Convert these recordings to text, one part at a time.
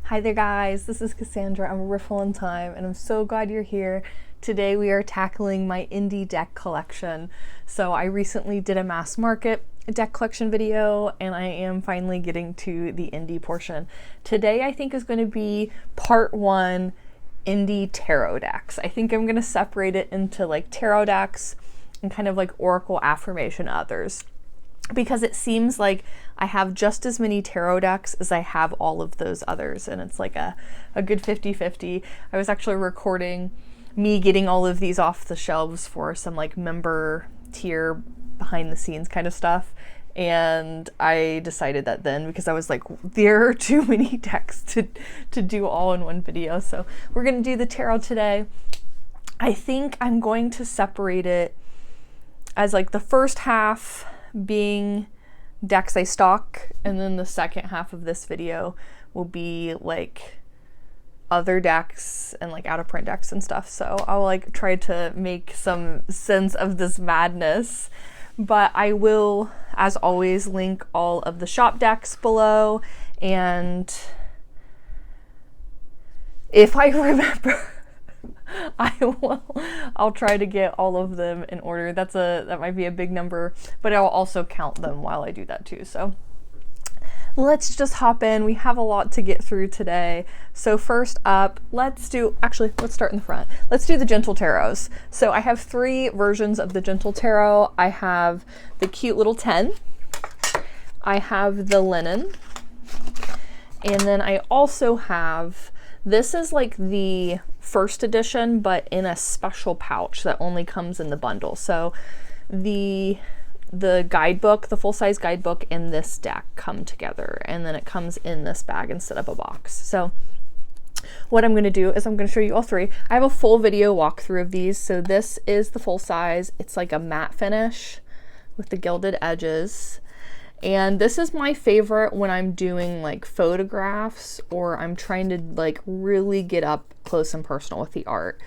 Hi there guys, this is Cassandra. I'm a Riffle in Time and I'm so glad you're here. Today we are tackling my indie deck collection. So I recently did a mass market deck collection video and I am finally getting to the indie portion. Today I think is going to be part one indie tarot decks. I think I'm going to separate it into like tarot decks and kind of like oracle affirmation others, because it seems like I have just as many tarot decks as I have all of those others, and it's like a good 50-50. I was actually recording me getting all of these off the shelves for some like member tier behind the scenes kind of stuff, and I decided that then, because I was like, there are too many decks to do all in one video. So we're gonna do the tarot today. I think I'm going to separate it as like the first half being decks I stock, and then the second half of this video will be like other decks and like out of print decks and stuff. So I'll like try to make some sense of this madness, but I will, as always, link all of the shop decks below, and if I remember I'll try to get all of them in order. That might be a big number, but I'll also count them while I do that too. So let's just hop in. We have a lot to get through today. So first up, let's start in the front. Let's do the Gentle Tarots. So I have three versions of the Gentle Tarot. I have the cute little 10. I have the linen. And then I also have, this is like the first edition, but in a special pouch that only comes in the bundle. So the guidebook, the full-size guidebook, and this deck come together, and then it comes in this bag instead of a box. So what I'm going to do is I'm going to show you all three. I have a full video walkthrough of these. So this is the full size. It's like a matte finish with the gilded edges. And this is my favorite when I'm doing like photographs or I'm trying to like really get up close and personal with the art.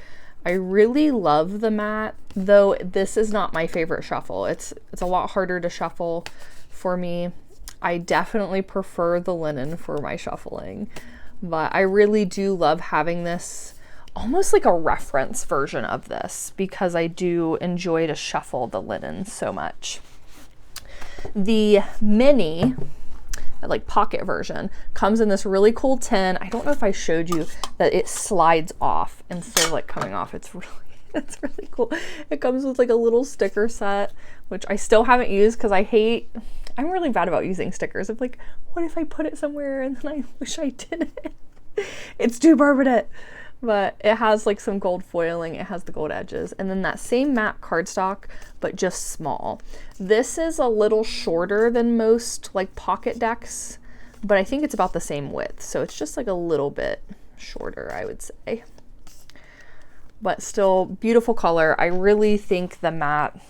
I really love the matte, though this is not my favorite shuffle. It's a lot harder to shuffle for me. I definitely prefer the linen for my shuffling, but I really do love having this almost like a reference version of this, because I do enjoy to shuffle the linen so much. The mini, like pocket version, comes in this really cool tin. I don't know if I showed you that it slides off instead of like coming off. It's really cool. It comes with like a little sticker set, which I still haven't used because I'm really bad about using stickers. I'm like, what if I put it somewhere and then I wish I didn't? It's too permanent. But it has like some gold foiling, it has the gold edges, and then that same matte cardstock, but just small. This is a little shorter than most like pocket decks, but I think it's about the same width. So it's just like a little bit shorter, I would say. But still beautiful color. I really think the matte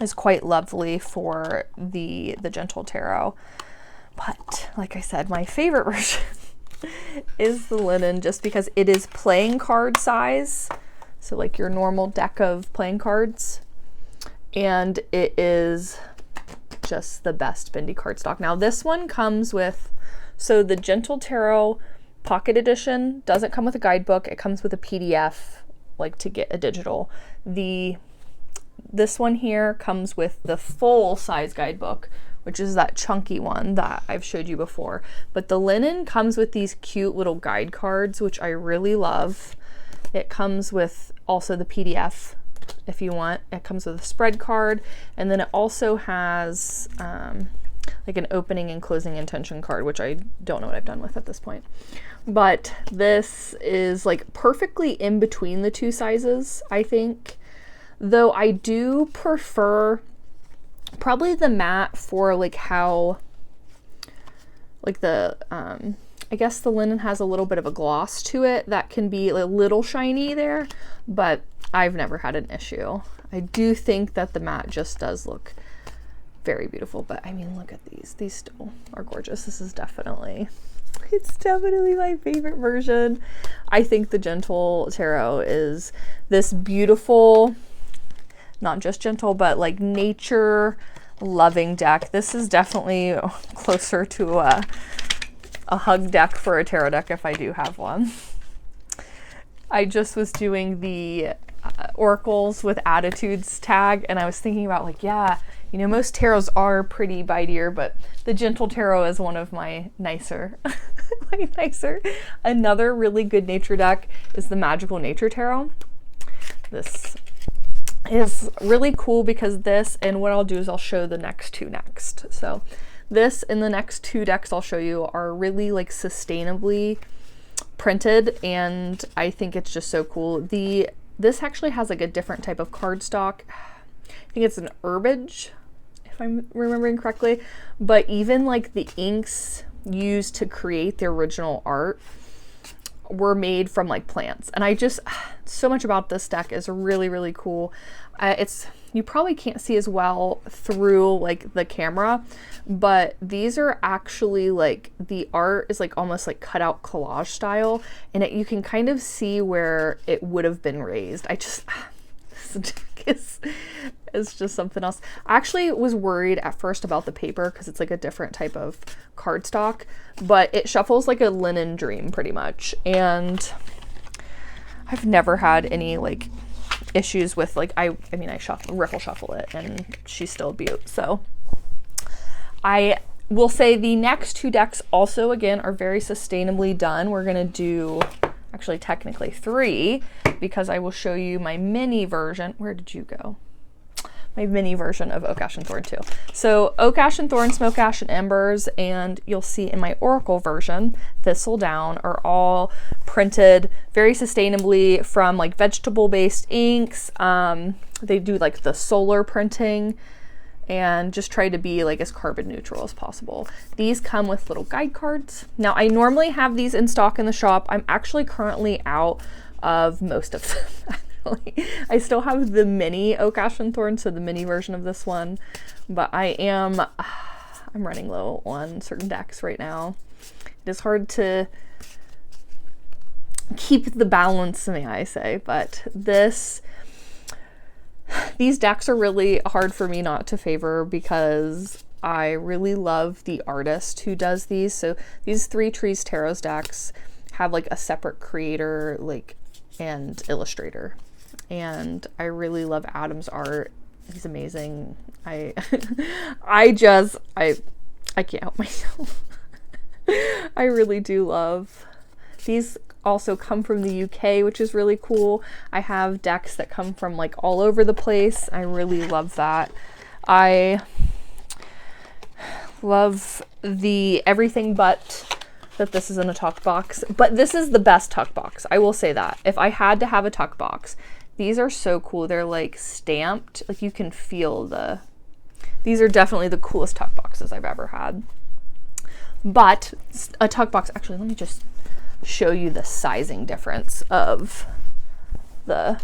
is quite lovely for the Gentle Tarot. But like I said, my favorite version is the linen, just because it is playing card size, so like your normal deck of playing cards, and it is just the best bendy cardstock. Now this one comes with, so the Gentle Tarot Pocket Edition doesn't come with a guidebook, it comes with a PDF, like to get a digital. This one here comes with the full size guidebook, which is that chunky one that I've showed you before. But the linen comes with these cute little guide cards, which I really love. It comes with also the PDF if you want. It comes with a spread card, and then it also has like an opening and closing intention card, which I don't know what I've done with at this point. But this is like perfectly in between the two sizes, I think. Though I do prefer probably the matte for like how, like the, I guess the linen has a little bit of a gloss to it that can be a little shiny there, but I've never had an issue. I do think that the matte just does look very beautiful, but I mean, look at these still are gorgeous. This is definitely, it's definitely my favorite version. I think the Gentle Tarot is this beautiful, not just gentle, but like nature loving deck. This is definitely closer to a hug deck for a tarot deck if I do have one. I just was doing the oracles with attitudes tag, and I was thinking about like, yeah, you know, most tarots are pretty bitier, but the gentle tarot is one of my nicer. Another really good nature deck is the Magical Nature Tarot. This is really cool because this, and what I'll do is I'll show the next two next. So this and the next two decks I'll show you are really like sustainably printed, and I think it's just so cool. This actually has like a different type of cardstock. I think it's an herbage, if I'm remembering correctly, but even like the inks used to create the original art were made from like plants. And I just, so much about this deck is really, really cool. You probably can't see as well through like the camera, but these are actually like, the art is like almost like cut out collage style, and you can kind of see where it would have been raised. This deck is just something else. I actually was worried at first about the paper because it's like a different type of cardstock, but it shuffles like a linen dream pretty much. And I've never had any like issues with like, I mean, I riffle shuffle it and she's still beaut. So I will say the next two decks also again are very sustainably done. We're gonna do actually technically three, because I will show you my mini version. Where did you go? My mini version of Oak Ash and Thorn too. So Oak Ash and Thorn, Smoke Ash and Embers, and you'll see in my Oracle version, Thistledown, are all printed very sustainably from like vegetable-based inks. They do like the solar printing and just try to be like as carbon neutral as possible. These come with little guide cards. Now I normally have these in stock in the shop. I'm actually currently out of most of them. I still have the mini Oak Ash and Thorn, so the mini version of this one, but I'm running low on certain decks right now. It is hard to keep the balance, may I say, but these decks are really hard for me not to favor because I really love the artist who does these. So these Three Trees Tarot decks have like a separate creator and illustrator. And I really love Adam's art. He's amazing. I can't help myself. I really do love. These also come from the UK, which is really cool. I have decks that come from like all over the place. I really love that. I love the everything but that this is in a tuck box, but this is the best tuck box. I will say that. If I had to have a tuck box, these are so cool. They're like stamped, like you can feel these are definitely the coolest tuck boxes I've ever had. But a tuck box, actually, let me just show you the sizing difference of the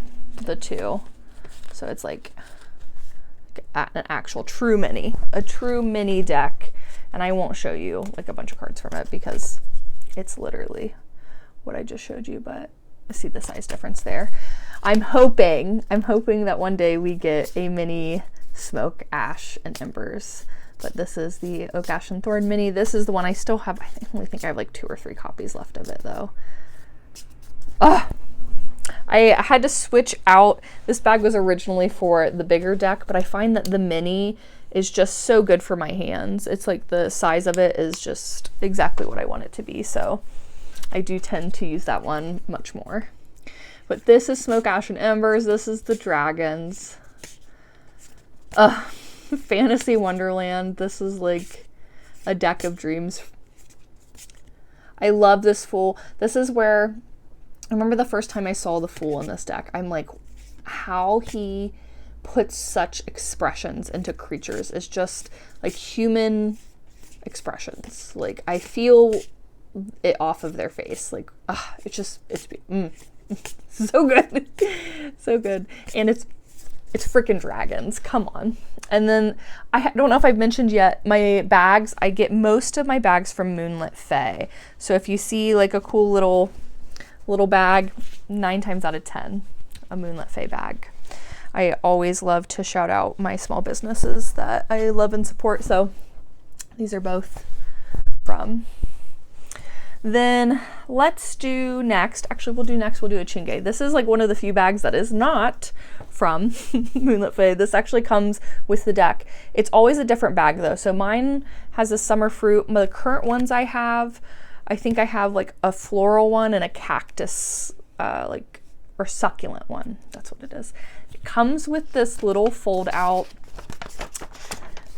two. So it's like an actual true mini, a true mini deck. And I won't show you like a bunch of cards from it because it's literally what I just showed you, but I see the size difference there. I'm hoping that one day we get a mini Smoke Ash and Embers. But this is the Oak Ash and Thorn mini. This is the one I still have. I only think I have like 2 or 3 copies left of it though. I had to switch out. This bag was originally for the bigger deck, but I find that the mini is just so good for my hands. It's like the size of it is just exactly what I want it to be. So I do tend to use that one much more. But this is Smoke Ash and Embers. This is the dragons. Fantasy Wonderland. This is like a deck of dreams. I love this Fool. This is where I remember the first time I saw the Fool in this deck. I'm like, how he puts such expressions into creatures is just like human expressions. Like I feel it off of their face. Like it's so good. So good. And it's freaking dragons. Come on. And then I don't know if I've mentioned yet, my bags, I get most of my bags from Moonlit Fae. So if you see like a cool little bag, 9 times out of 10, a Moonlit Fae bag. I always love to shout out my small businesses that I love and support. So these are both from Then let's do next. Actually, we'll do a Chingay. This is like one of the few bags that is not from Moonlit Fae. This actually comes with the deck. It's always a different bag though. So mine has a summer fruit. The current ones I think I have like a floral one and a cactus, or succulent one. That's what it is. It comes with this little fold out.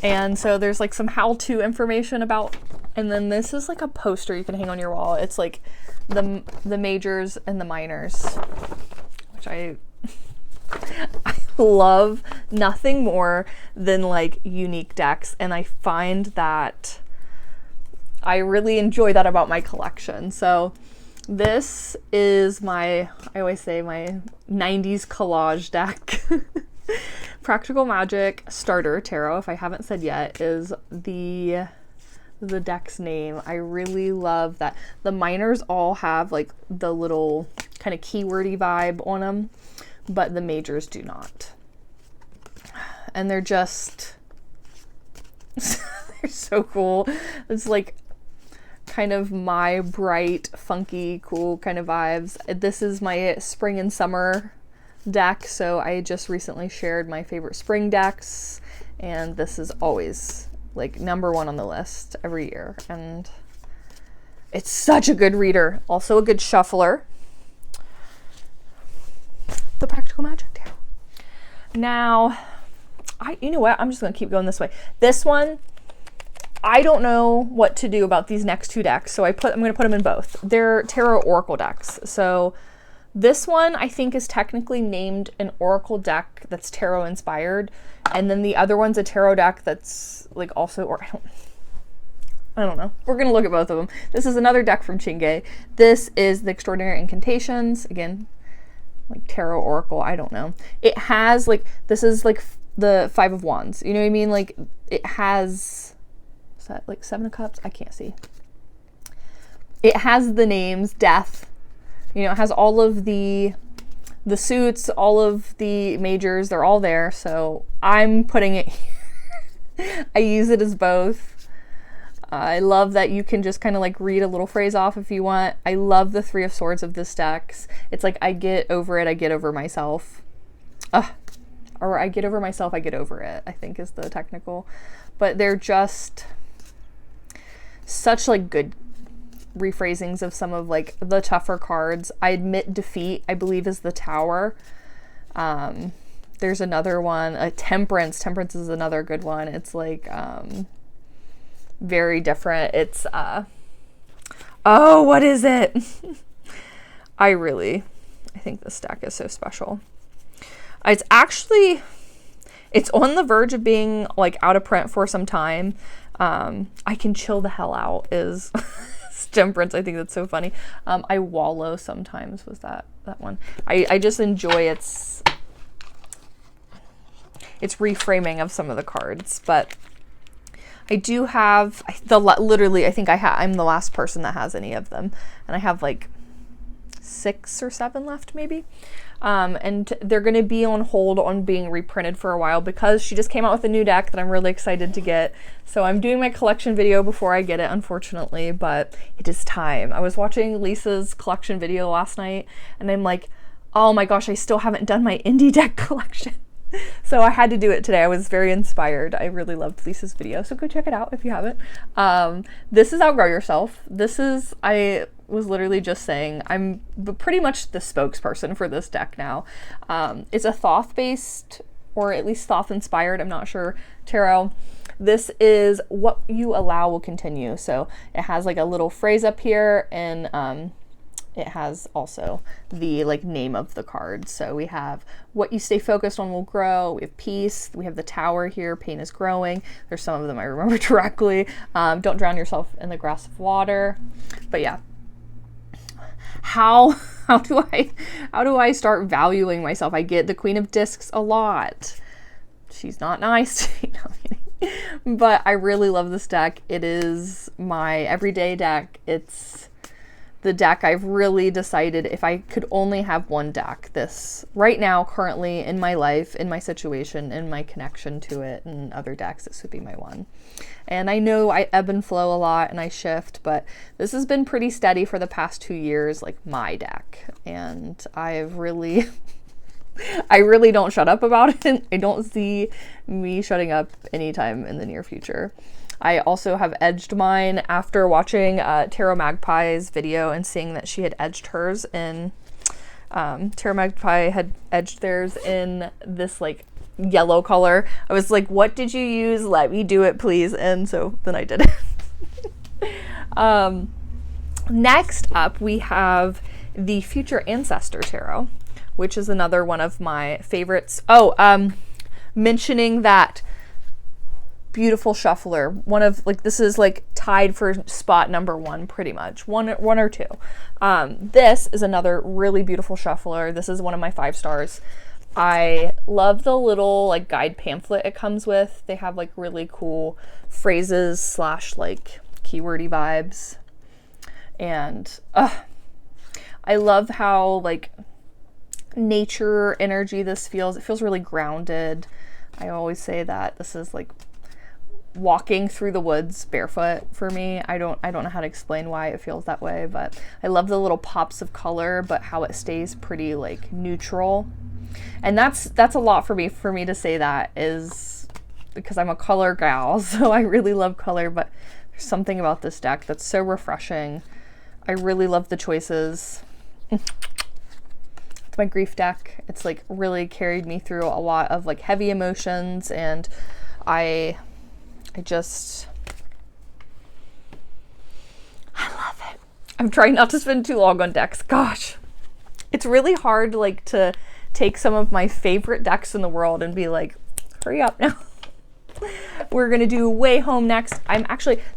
And so there's like some how-to information about, and then this is like a poster you can hang on your wall. It's like the majors and the minors, which I love nothing more than like unique decks. And I find that I really enjoy that about my collection. So this is I always say my 90s collage deck. Practical Magic Starter Tarot, if I haven't said yet, is the deck's name. I really love that. The minors all have like the little kind of keywordy vibe on them, but the majors do not. And they're just, they're so cool. It's like kind of my bright, funky, cool kind of vibes. This is my spring and summer deck, so I just recently shared my favorite spring decks, and this is always like #1 on the list every year, and it's such a good reader. Also a good shuffler. The Practical Magic Tarot. Now, you know what? I'm just gonna keep going this way. This one, I don't know what to do about these next two decks, so I'm gonna put them in both. They're Tarot Oracle decks. So this one I think is technically named an Oracle deck that's Tarot inspired, and then the other one's a Tarot deck that's like also, or I don't know. We're gonna look at both of them. This is another deck from Chingay. This is the Extraordinary Incantations. Again, like Tarot Oracle, I don't know. It has like, this is like the 5 of Wands. You know what I mean? Like it has, is that like 7 of Cups? I can't see. It has the names Death. You know, it has all of the suits, all of the majors, they're all there. So I'm putting it here. I use it as both. I love that you can just kind of like read a little phrase off if you want. I love the 3 of Swords of this deck. It's like I get over it, I get over myself. Or I get over myself, I get over it, I think is the technical. But they're just such like good rephrasings of some of like the tougher cards. I admit defeat, I believe, is the Tower. There's another one, a Temperance. Temperance is another good one. It's like very different. It's oh, what is it? I think this deck is so special. It's actually, it's on the verge of being like out of print for some time. I Can Chill the Hell Out is Temperance. I think that's so funny. I Wallow sometimes was that one. I just enjoy its reframing of some of the cards, but I do have literally I think I'm the last person that has any of them, and I have like 6 or 7 left maybe. And they're going to be on hold on being reprinted for a while because she just came out with a new deck that I'm really excited to get. So I'm doing my collection video before I get it, unfortunately, but it is time. I was watching Lisa's collection video last night and I'm like, oh my gosh, I still haven't done my indie deck collection. So I had to do it today. I was very inspired. I really loved Lisa's video, so go check it out if you haven't. This is Outgrow Yourself. I was literally just saying, I'm pretty much the spokesperson for this deck now. It's a Thoth-based, or at least Thoth-inspired, I'm not sure, tarot. This is What You Allow Will Continue. So it has like a little phrase up here, and it has also the like name of the card. So we have What You Stay Focused On Will Grow. We have Peace. We have the Tower here. Pain is Growing. There's some of them I remember directly. Don't drown yourself in the grass of water. But yeah, how do I start valuing myself? I get the Queen of Discs a lot. She's not nice to me. No, I'm kidding. But I really love this deck. It is my everyday deck. It's the deck I've really decided if I could only have one deck, this right now, currently in my life, in my situation, in my connection to it and other decks, this would be my one. And I know I ebb and flow a lot and I shift, but this has been pretty steady for the past 2 years, like my deck. And I've really, I really don't shut up about it. I don't see me shutting up anytime in the near future. I also have edged mine after watching Tarot Magpie's video and seeing that she had edged hers in, Tarot Magpie had edged theirs in this like yellow color. I was like, what did you use? Let me do it, please. And so then I did it. Next up, we have the Future Ancestor Tarot, which is another one of my favorites. Oh, mentioning that beautiful shuffler, one of like, this is like tied for spot number 1 pretty much, one or two. This is another really beautiful shuffler. This is one of my 5 stars. I love the little like guide pamphlet it comes with. They have like really cool phrases / like keywordy vibes, and I love how like nature energy this feels. It feels really grounded. I always say that this is like walking through the woods barefoot for me. I don't know how to explain why it feels that way, but I love the little pops of color, but how it stays pretty like neutral. And that's a lot for me to say that, is because I'm a color gal, so I really love color, but there's something about this deck that's so refreshing. I really love the choices. It's my grief deck. It's like really carried me through a lot of like heavy emotions, and I love it. I'm trying not to spend too long on decks. Gosh, it's really hard like to take some of my favorite decks in the world and be like, hurry up now. We're gonna do Wayhome next.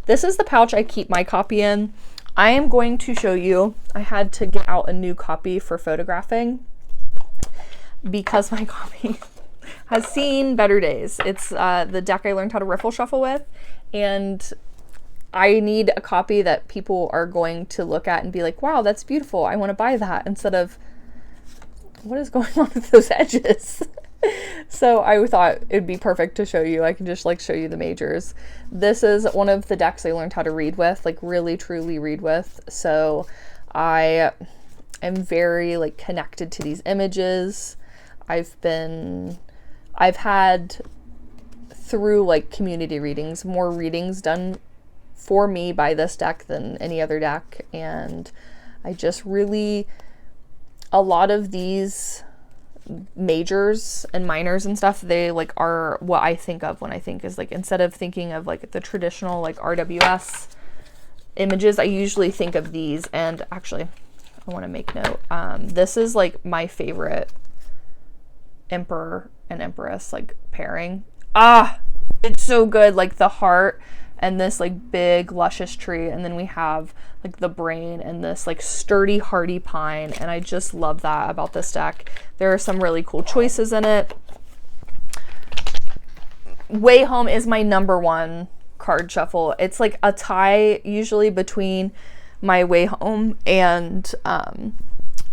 This is the pouch I keep my copy in. I am going to show you, I had to get out a new copy for photographing because my copy has seen better days. It's the deck I learned how to riffle shuffle with, and I need a copy that people are going to look at and be like, wow, that's beautiful, I want to buy that, instead of, what is going on with those edges? So I thought it'd be perfect to show you. I can just like show you the majors. This is one of the decks I learned how to read with, like really truly read with. So I am very like connected to these images. I've had, through like community readings, more readings done for me by this deck than any other deck, and I just really, a lot of these majors and minors and stuff, they like are what I think of when I think is like, instead of thinking of like the traditional like RWS images, I usually think of these. And actually, I want to make note, this is like my favorite Emperor and Empress like pairing. It's so good, like the heart and this like big luscious tree, and then we have like the brain and this like sturdy hardy pine, and I just love that about this deck. There are some really cool choices in it. Wayhome is my number 1 card shuffle. It's like a tie usually between my Wayhome and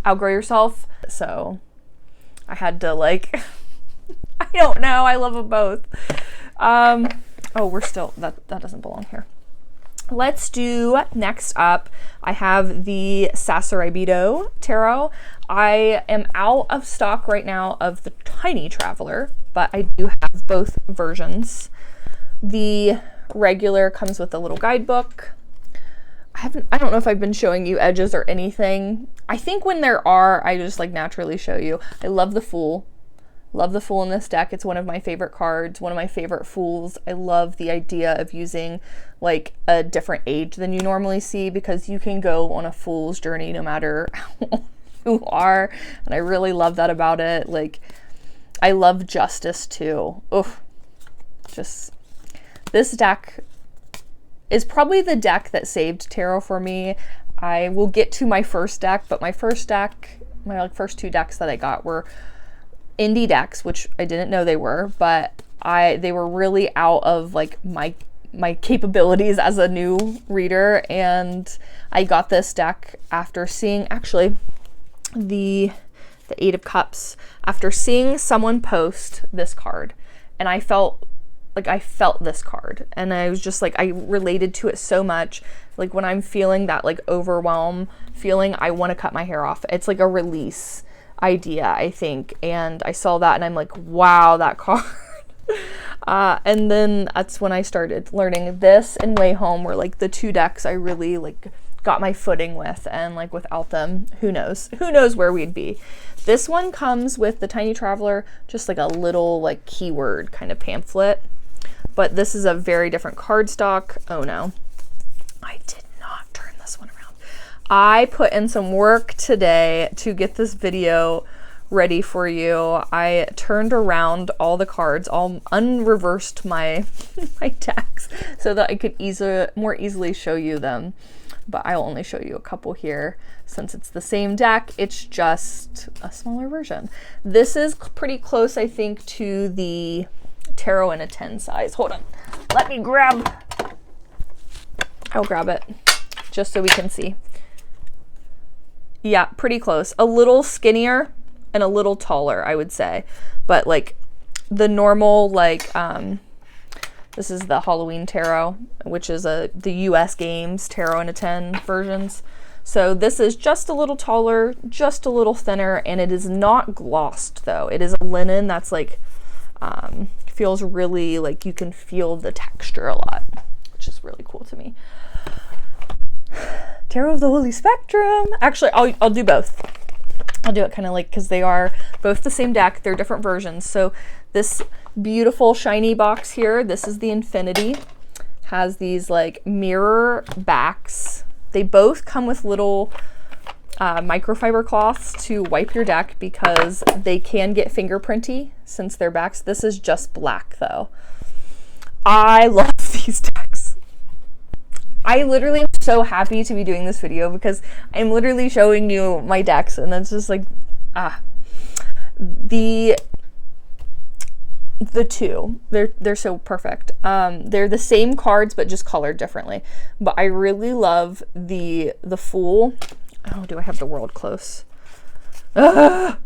Outgrow Yourself, so I had to like I don't know, I love them both. Oh, we're still, that doesn't belong here. Let's do, next up, I have the Sasuraibito Tarot. I am out of stock right now of the Tiny Traveler, but I do have both versions. The regular comes with a little guidebook. I don't know if I've been showing you edges or anything. I think when there are, I just like naturally show you. I love the Fool. Love the Fool in this deck. It's one of my favorite cards, one of my favorite Fools. I love the idea of using like a different age than you normally see, because you can go on a Fool's journey no matter how old you are, and I really love that about it. Like, I love Justice too. Oof. Just, this deck is probably the deck that saved tarot for me. I will get to my first deck, but my first deck, my like first 2 decks that I got were indie decks, which I didn't know they were, but they were really out of like my my capabilities as a new reader, and I got this deck after seeing actually the Eight of Cups, after seeing someone post this card, and I felt this card, and I was just like, I related to it so much. Like when I'm feeling that like overwhelm feeling, I want to cut my hair off. It's like a release idea, I think, and I saw that and I'm like, wow, that card. And then that's when I started learning this and Wayhome were like the two decks I really like got my footing with, and like without them, who knows where we'd be. This one comes with the Tiny Traveler, just like a little like keyword kind of pamphlet, but this is a very different cardstock. Oh no, I did not turn this one around. I put in some work today to get this video ready for you. I turned around all the cards, all unreversed my my decks so that I could more easily show you them. But I'll only show you a couple here since it's the same deck. It's just a smaller version. This is pretty close, I think, to the Tarot in a 10 size. Hold on. Let me grab. I'll grab it just so we can see. Yeah, pretty close. A little skinnier and a little taller, I would say. But like the normal, like, this is the Halloween Tarot, which is the US Games Tarot in a 10 versions. So this is just a little taller, just a little thinner, and it is not glossed though. It is a linen that's like, feels really like you can feel the texture a lot, which is really cool to me. Tarot of the Holy Spectrum. Actually, I'll do both. I'll do it kind of like, because they are both the same deck, they're different versions. So this beautiful shiny box here, this is the Infinity, has these like mirror backs. They both come with little microfiber cloths to wipe your deck because they can get fingerprinty since they're backs. This is just black though. I love these decks. I literally am so happy to be doing this video because I'm literally showing you my decks, and that's just like, the two, they're so perfect. They're the same cards but just colored differently. But I really love the Fool. Oh, do I have the World close? Let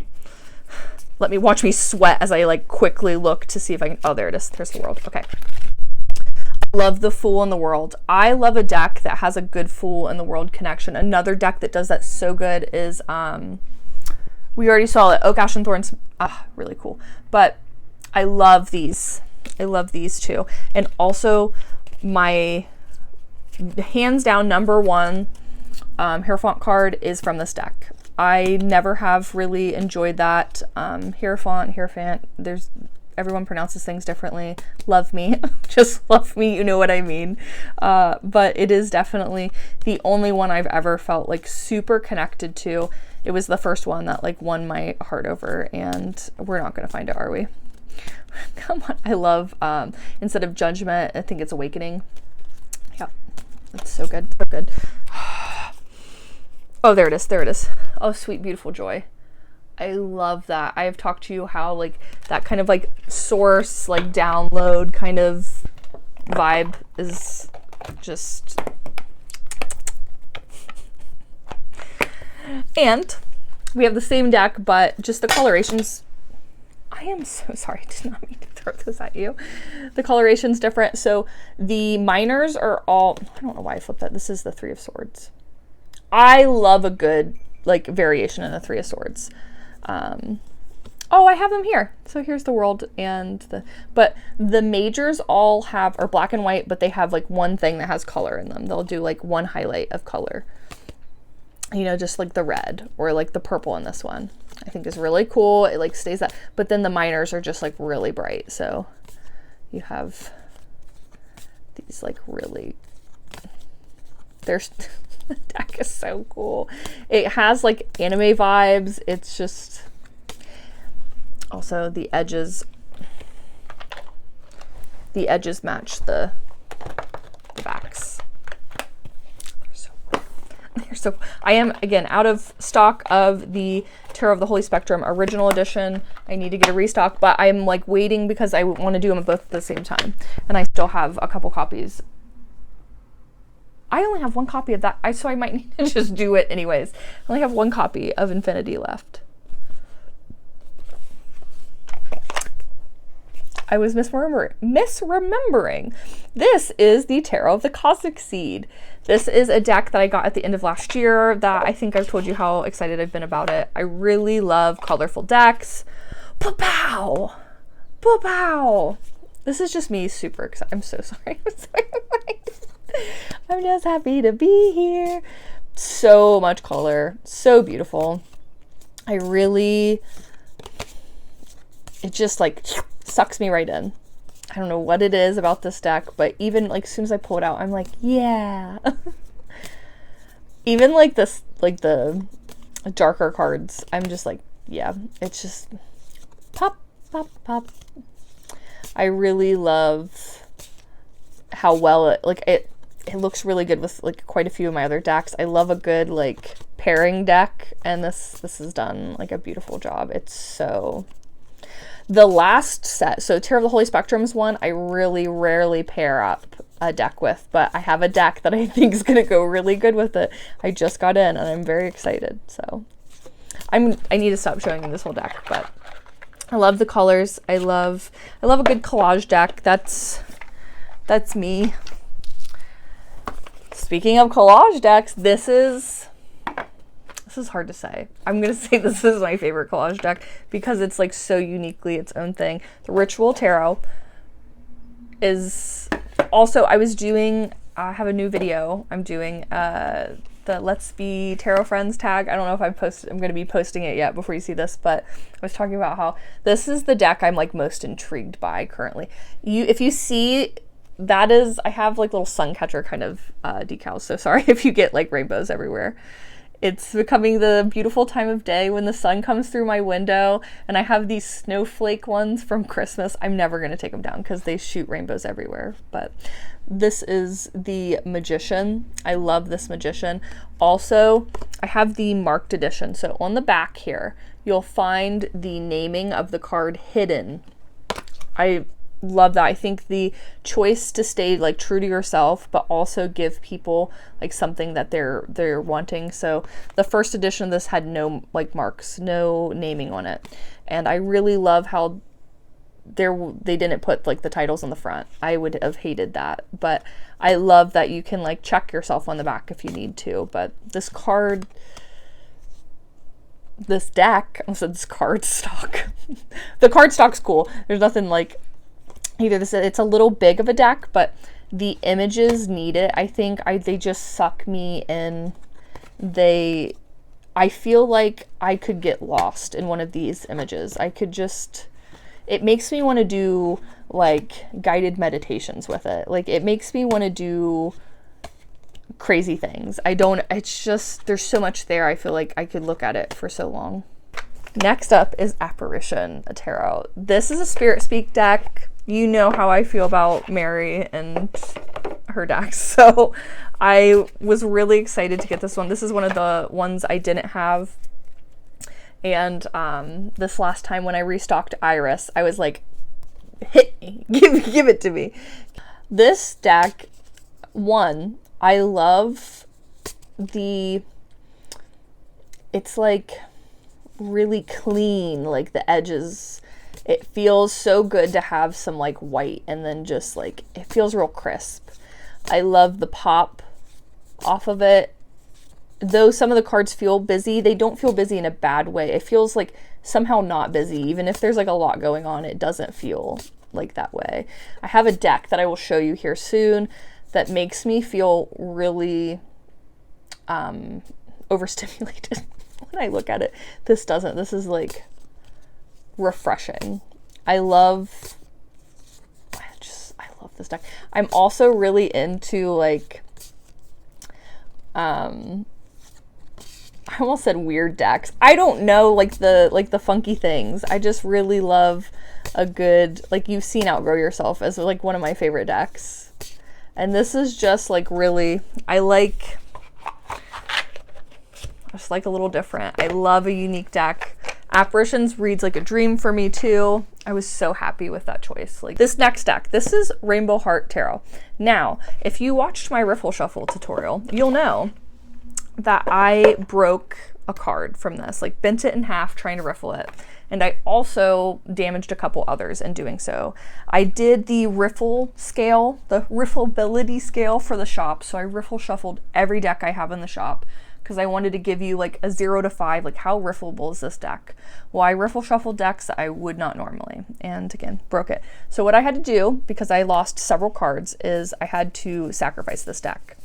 me watch me sweat as I like quickly look to see if I can. Oh, there it is. There's the World. Okay. Love the Fool and the World. I love a deck that has a good Fool and the World connection. Another deck that does that so good is we already saw it, Oak, Ash, and Thorns. Really cool. But I love these. I love these two. And also my hands down #1 Hierophant card is from this deck. I never have really enjoyed that. Hierophant, everyone pronounces things differently. Love me. Just love me, you know what I mean. But it is definitely the only one I've ever felt like super connected to. It was the first one that like won my heart over, and we're not going to find it, are we? Come on. I love, instead of Judgment, I think it's Awakening. Yeah, it's so good, so good. Oh, there it is, there it is. Oh, Sweet Beautiful Joy. I love that. I have talked to you how like that kind of like source, like download kind of vibe is just. And we have the same deck, but just the colorations. I am so sorry. I did not mean to throw this at you. The coloration's different. So the minors are all, I don't know why I flipped that. This is the Three of Swords. I love a good like variation in the Three of Swords. Oh, I have them here. So here's the World and but the majors all are black and white, but they have like one thing that has color in them. They'll do like one highlight of color, you know, just like the red or like the purple in this one. I think is really cool. It like stays that, but then the minors are just like really bright. So you have these like really, the deck is so cool. It has like anime vibes. It's just also the edges match the backs. They're so cool. So I am, again, out of stock of the Tarot of the Holy Spectrum original edition. I need to get a restock, but I'm like waiting because I want to do them both at the same time. And I still have a couple copies. I only have one copy of that, so I might need to just do it anyways. I only have one copy of Infinity left. I was misremembering. This is the Tarot of the Cosmic Seed. This is a deck that I got at the end of last year that I think I've told you how excited I've been about it. I really love colorful decks. Pow! Pow! This is just me super excited. I'm so sorry. I'm so excited. I'm just happy to be here. So much color. So beautiful. It just like sucks me right in. I don't know what it is about this deck, but even like as soon as I pull it out, I'm like, yeah. Even like this, like the darker cards, I'm just like, yeah, it's just pop, pop, pop. I really love how well it looks really good with like quite a few of my other decks. I love a good like pairing deck, and this has done like a beautiful job. It's so... The last set, so Tarot of the Holy Spectrum is one I really rarely pair up a deck with, but I have a deck that I think is going to go really good with it. I just got in and I'm very excited. So I need to stop showing you this whole deck, but I love the colors. I love a good collage deck. That's me. Speaking of collage decks, this is hard to say. I'm going to say this is my favorite collage deck because it's like so uniquely its own thing. The Ritual Tarot is also, I have a new video. I'm doing the Let's Be Tarot Friends tag. I don't know if I'm going to be posting it yet before you see this, but I was talking about how this is the deck I'm like most intrigued by currently. If you see, that is, I have like little sun catcher kind of decals. So sorry if you get like rainbows everywhere. It's becoming the beautiful time of day when the sun comes through my window, and I have these snowflake ones from Christmas. I'm never going to take them down because they shoot rainbows everywhere. But this is the Magician. I love this Magician. Also, I have the marked edition. So on the back here, you'll find the naming of the card hidden. I love that. I think the choice to stay like true to yourself, but also give people like something that they're wanting. So the first edition of this had no like marks, no naming on it, and I really love how they didn't put like the titles on the front. I would have hated that, but I love that you can like check yourself on the back if you need to. But this card, this deck, I said this card stock. The card stock's cool. There's nothing like either this, it's a little big of a deck, but the images need it. I think they just suck me in. I feel like I could get lost in one of these images. It makes me want to do like guided meditations with it. Like it makes me want to do crazy things. It's just, there's so much there. I feel like I could look at it for so long. Next up is Apparition Tarot. This is a Spirit Speak deck. You know how I feel about Mary and her decks, so I was really excited to get this one. This is one of the ones I didn't have, and this last time when I restocked Iris, I was like, hit me, give it to me. This deck, I love it's like really clean, like the edges. It feels so good to have some like white, and then just like, it feels real crisp. I love the pop off of it. Though some of the cards feel busy, they don't feel busy in a bad way. It feels like somehow not busy. Even if there's like a lot going on, it doesn't feel like that way. I have a deck that I will show you here soon that makes me feel really overstimulated when I look at it. This doesn't. This is like refreshing. I love this deck. I'm also really into like I almost said weird decks. I don't know, like the funky things. I just really love a good, like, you've seen Outgrow Yourself as like one of my favorite decks. And this is just like really, I like just like a little different. I love a unique deck. Apparitions reads like a dream for me too. I was so happy with that choice. Like this next deck, this is Rainbow Heart Tarot. Now, if you watched my Riffle Shuffle tutorial, you'll know that I broke a card from this, like bent it in half trying to riffle it. And I also damaged a couple others in doing so. I did the riffle scale, the riffleability scale for the shop. So I riffle shuffled every deck I have in the shop because I wanted to give you like a 0 to 5, like how riffleable is this deck? Well, I riffle shuffled decks I would not normally, and again, broke it. So what I had to do, because I lost several cards, is I had to sacrifice this deck,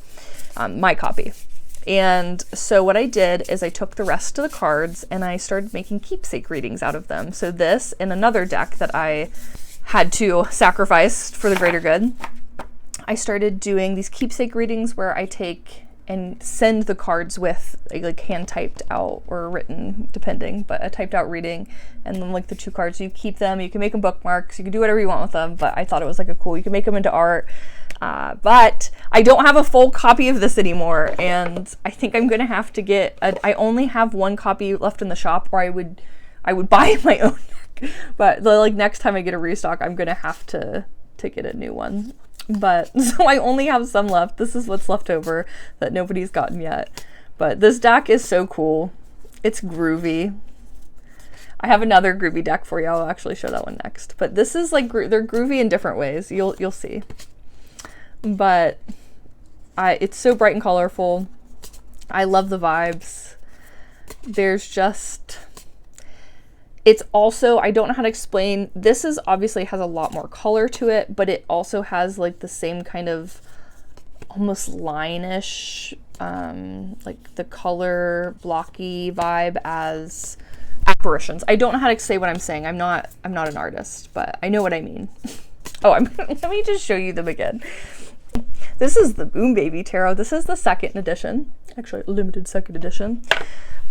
my copy. And so what I did is I took the rest of the cards and I started making keepsake readings out of them. So this and another deck that I had to sacrifice for the greater good, I started doing these keepsake readings where I take and send the cards with like hand typed out or written, depending, but a typed out reading, and then like the 2 cards, you keep them, you can make them bookmarks, you can do whatever you want with them, but I thought it was like a cool, you can make them into art. But I don't have a full copy of this anymore, and I think I'm gonna have to get I only have 1 copy left in the shop, or I would buy my own deck. But like next time I get a restock, I'm gonna have to get a new one. But so I only have some left. This is what's left over that nobody's gotten yet. But this deck is so cool. It's groovy. I have another groovy deck for you. I'll actually show that one next. But this is like they're groovy in different ways. You'll see. But it's so bright and colorful. I love the vibes. There's just, it's also, I don't know how to explain, this is obviously has a lot more color to it, but it also has like the same kind of almost line-ish, like the color blocky vibe as Apparitions. I don't know how to say what I'm saying. I'm not an artist, but I know what I mean. Oh, let me just show you them again. This is the Boom Baby Tarot. This is the 2nd edition, actually limited 2nd edition.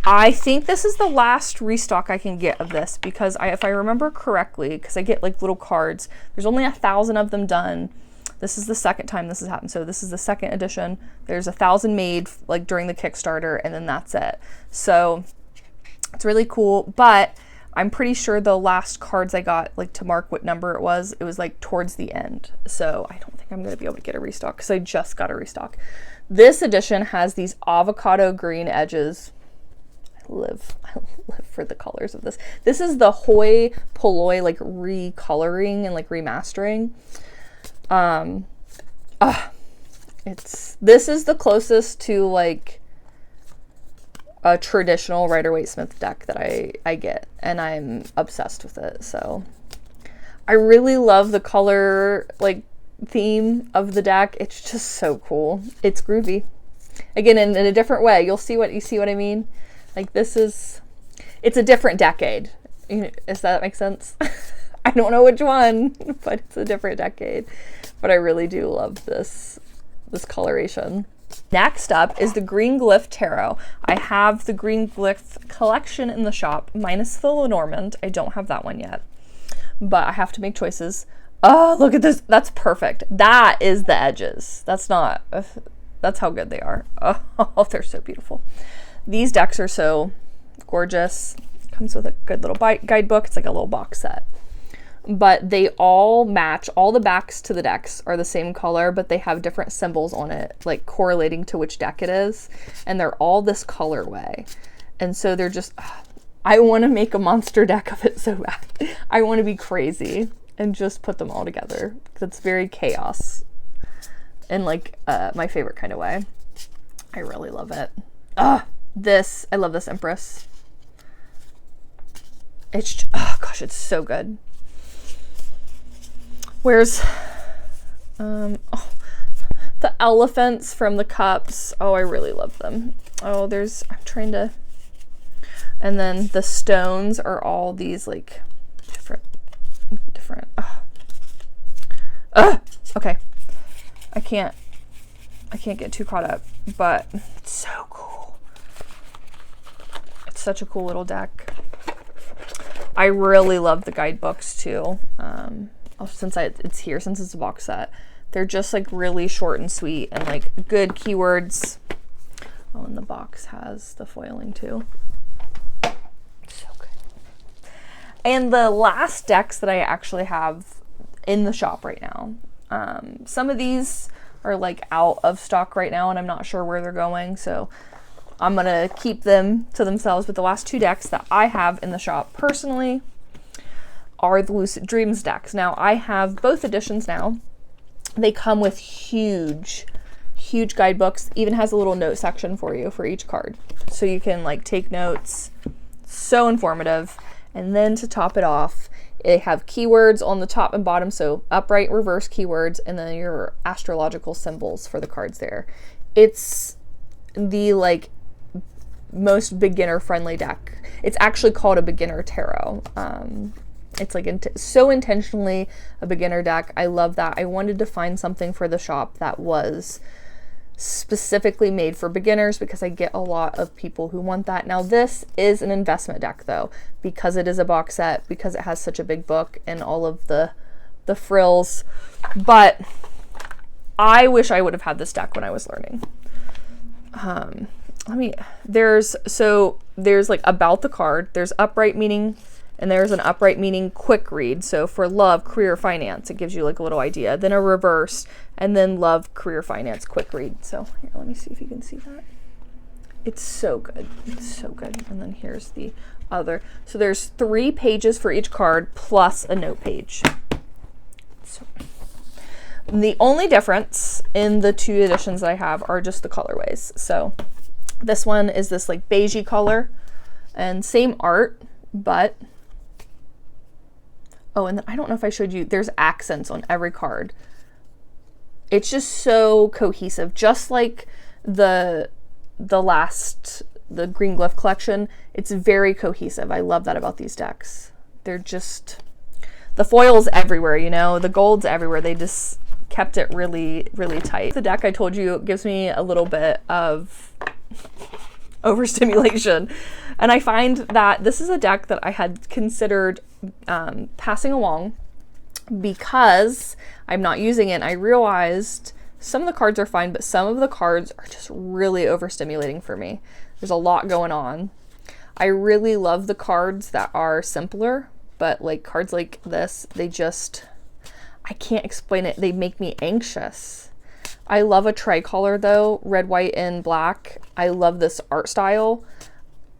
I think this is the last restock I can get of this because if I remember correctly, because I get like little cards, there's only 1,000 of them done. This is the 2nd time this has happened. So this is the 2nd edition. There's 1,000 made like during the Kickstarter, and then that's it. So it's really cool, but I'm pretty sure the last cards I got, like to mark what number it was like towards the end. So I don't think I'm gonna be able to get a restock because I just got a restock. This edition has these avocado green edges. I live for the colors of this. This is the Hoi Polloi like recoloring and like remastering. This is the closest to like a traditional Rider-Waite-Smith deck that I get, and I'm obsessed with it. So I really love the color like theme of the deck. It's just so cool. It's groovy. Again, in a different way. You'll see what I mean. Like it's a different decade. Does that make sense? I don't know which one, but it's a different decade. But I really do love this coloration. Next up is the Green Glyph Tarot. I have the Green Glyph collection in the shop, minus the Lenormand. I don't have that one yet, but I have to make choices. Oh, look at this. That's perfect. That is the edges. That's how good they are. Oh, they're so beautiful. These decks are so gorgeous. Comes with a good little guidebook. It's like a little box set. But they all match. All the backs to the decks are the same color, but they have different symbols on it, like correlating to which deck it is. And they're all this colorway. And so they're just, I want to make a monster deck of it so bad. I want to be crazy and just put them all together. It's very chaos in like my favorite kind of way. I really love it. I love this Empress. Oh gosh, it's so good. Where's the elephants from the cups? Oh, I really love them. Oh, I'm trying to, and then the stones are all these like different. Okay. I can't get too caught up, but it's so cool. It's such a cool little deck. I really love the guidebooks too. Since it's here, since it's a box set, they're just like really short and sweet and like good keywords. Oh, and the box has the foiling too. So good. And the last decks that I actually have in the shop right now. Some of these are like out of stock right now and I'm not sure where they're going, so I'm gonna keep them to themselves. But the last two decks that I have in the shop personally are the Lucid Dreams decks. Now I have both editions now. They come with huge guidebooks, even has a little note section for you for each card. So you can like take notes, so informative. And then to top it off, they have keywords on the top and bottom, so upright, reverse keywords, and then your astrological symbols for the cards there. It's the like most beginner friendly deck. It's actually called a beginner tarot. It's like so intentionally a beginner deck. I love that. I wanted to find something for the shop that was specifically made for beginners because I get a lot of people who want that. Now this is an investment deck though, because it is a box set, because it has such a big book and all of the frills, but I wish I would have had this deck when I was learning. There's like about the card, there's upright meaning, and there's an upright meaning quick read. So for love, career, finance, it gives you like a little idea. Then a reverse, and then love, career, finance, quick read. So here, let me see if you can see that. It's so good. It's so good. And then here's the other. So there's 3 pages for each card plus a note page. So the only difference in the 2 editions that I have are just the colorways. So this one is this like beigey color and same art, but oh, and then I don't know if I showed you, there's accents on every card. It's just so cohesive, just like the Green Glyph collection. It's very cohesive. I love that about these decks. They're just, the foil's everywhere, you know, the gold's everywhere. They just kept it really, really tight. The deck I told you gives me a little bit of overstimulation. And I find that this is a deck that I had considered passing along because I'm not using it. I realized some of the cards are fine, but some of the cards are just really overstimulating for me. There's a lot going on. I really love the cards that are simpler, but like cards like this, they just, I can't explain it. They make me anxious. I love a tricolor though, red, white, and black. I love this art style.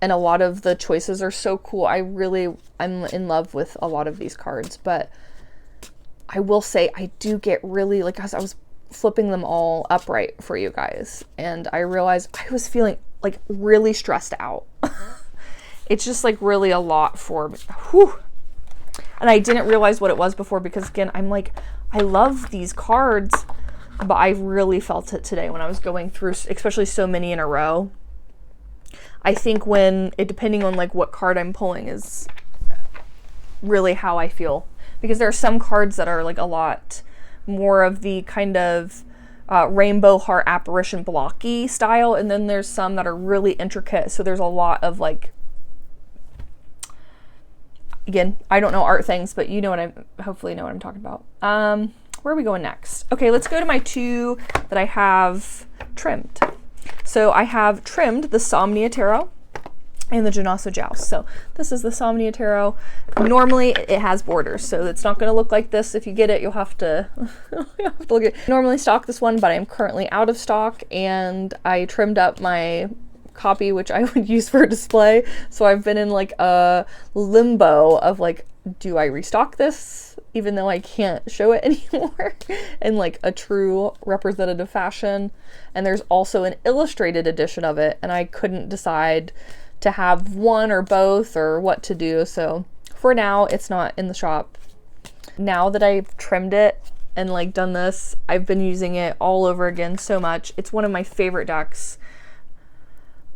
And a lot of the choices are so cool. I'm in love with a lot of these cards, but I will say I do get really, like, as I was flipping them all upright for you guys, and I realized I was feeling like really stressed out. It's just like really a lot for me. Whew. And I didn't realize what it was before because again, I'm like, I love these cards, but I really felt it today when I was going through, especially so many in a row. I think depending on like what card I'm pulling is really how I feel, because there are some cards that are like a lot more of the kind of rainbow heart apparition blocky style, and then there's some that are really intricate, so there's a lot of like, again, I don't know art things, but you know what hopefully know what I'm talking about. Where are we going next? Okay, let's go to my 2 that I have trimmed. So I have trimmed the Somnia Tarot and the Jonasa Jaus. So this is the Somnia Tarot. Normally it has borders, so it's not going to look like this. If you get it, you'll have to, look at it. Normally stock this one, but I'm currently out of stock, and I trimmed up my copy, which I would use for a display. So I've been in like a limbo of like, do I restock this even though I can't show it anymore in like a true representative fashion? And there's also an illustrated edition of it, and I couldn't decide to have one or both or what to do. So for now, it's not in the shop. Now that I've trimmed it and like done this, I've been using it all over again so much. It's one of my favorite decks.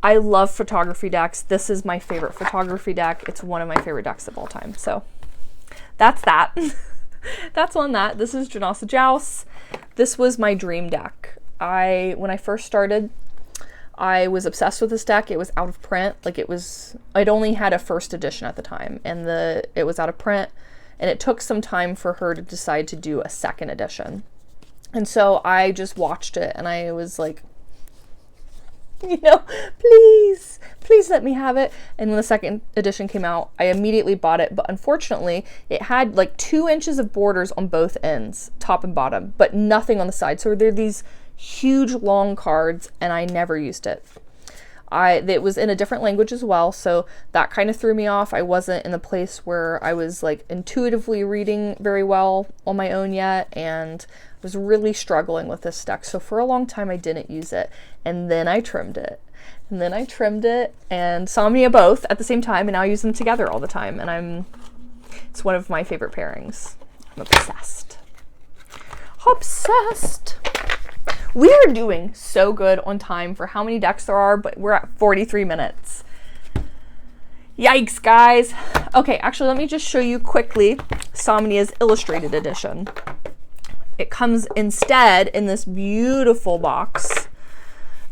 I love photography decks. This is my favorite photography deck. It's one of my favorite decks of all time. So that's that. That's on that. This is Jonasa Jaus. This was my dream deck. When I first started, I was obsessed with this deck. It was out of print. Like I'd only had a first edition at the time, and it was out of print, and it took some time for her to decide to do a second edition. And so I just watched it, and I was like, You know, please, please let me have it. And when the second edition came out, I immediately bought it. But unfortunately, it had like 2 inches of borders on both ends, top and bottom, but nothing on the side. So they're these huge long cards, and I never used it. It was in a different language as well, so that kind of threw me off. I wasn't in the place where I was like intuitively reading very well on my own yet, and was really struggling with this deck. So for a long time I didn't use it, and then I trimmed it. And then I trimmed it and Somnia both at the same time, and now I use them together all the time, and it's one of my favorite pairings. I'm obsessed. Obsessed. We are doing so good on time for how many decks there are, but we're at 43 minutes. Yikes, guys. Okay, actually, let me just show you quickly Somnia's Illustrated Edition. It comes instead in this beautiful box.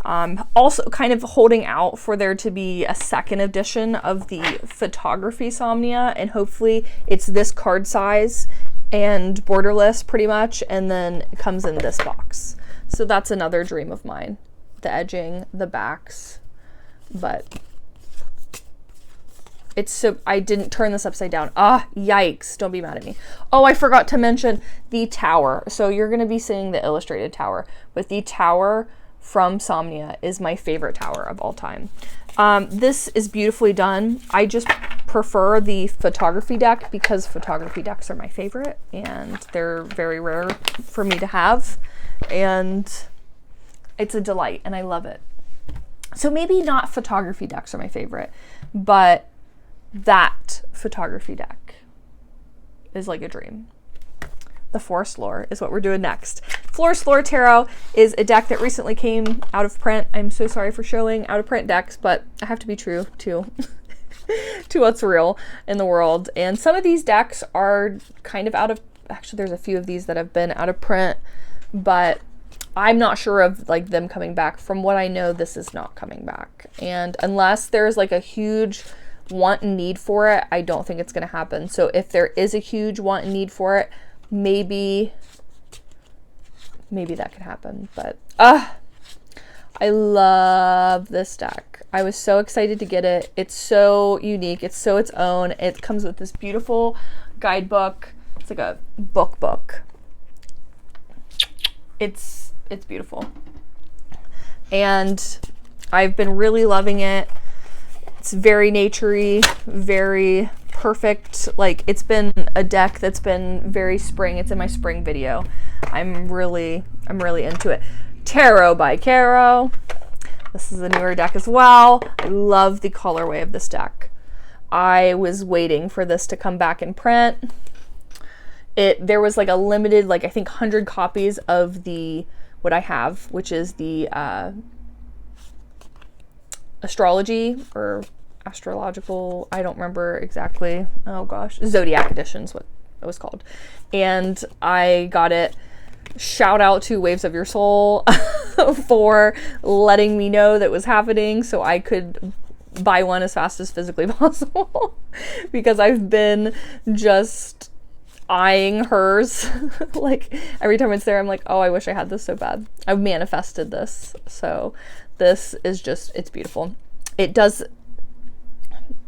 Also kind of holding out for there to be a second edition of the Photography Somnia, and hopefully it's this card size and borderless pretty much, and then it comes in this box. So that's another dream of mine. The edging, the backs, but it's so, I didn't turn this upside down. Ah, yikes. Don't be mad at me. Oh, I forgot to mention the tower. So you're going to be seeing the illustrated tower, but the tower from Somnia is my favorite tower of all time. This is beautifully done. I just prefer the photography deck because photography decks are my favorite, and they're very rare for me to have. And it's a delight, and I love it. So maybe not photography decks are my favorite, but that photography deck is like a dream. The Forest Lore is what we're doing next. Forest Lore Tarot is a deck that recently came out of print. I'm so sorry for showing out of print decks, but I have to be true to to what's real in the world. And some of these decks are kind of out of, actually there's a few of these that have been out of print, but I'm not sure of like them coming back. From what I know, this is not coming back. And unless there's like a huge want and need for it, I don't think it's going to happen. So if there is a huge want and need for it, maybe that could happen. But I love this deck. I was so excited to get it. It's so unique. It's so its own. It comes with this beautiful guidebook. It's like a book. It's beautiful. And I've been really loving it. It's very naturey, very perfect. Like, it's been a deck that's been very spring. It's in my spring video. I'm really into it. Tarot by Caro. This is a newer deck as well. I love the colorway of this deck. I was waiting for this to come back in print. There was like a limited, like I think 100 copies of what I have, which is the astrology or astrological, I don't remember exactly. Oh gosh, Zodiac edition's what it was called. And I got it. Shout out to Waves of Your Soul for letting me know that was happening so I could buy one as fast as physically possible because I've been just eyeing hers. Like every time it's there, I'm like, oh, I wish I had this so bad. I've manifested this. So this is just, it's beautiful. It does,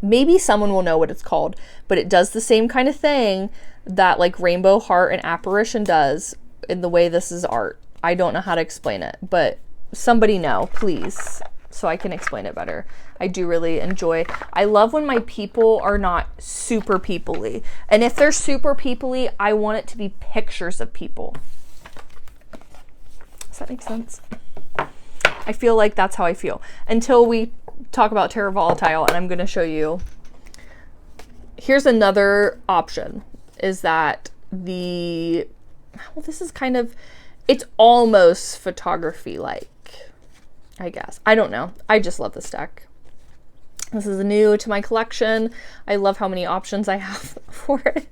maybe someone will know what it's called, but it does the same kind of thing that like Rainbow Heart and Apparition does in the way this is art. I don't know how to explain it, but somebody know, please, so I can explain it better. I do really enjoy. I love when my people are not super people-y. And if they're super people-y, I want it to be pictures of people. Does that make sense? I feel like that's how I feel. Until we talk about Terra Volatile, and I'm going to show you. Here's another option, is that well, this is kind of, it's almost photography-like, I guess. I don't know. I just love this deck. This is new to my collection. I love how many options I have for it.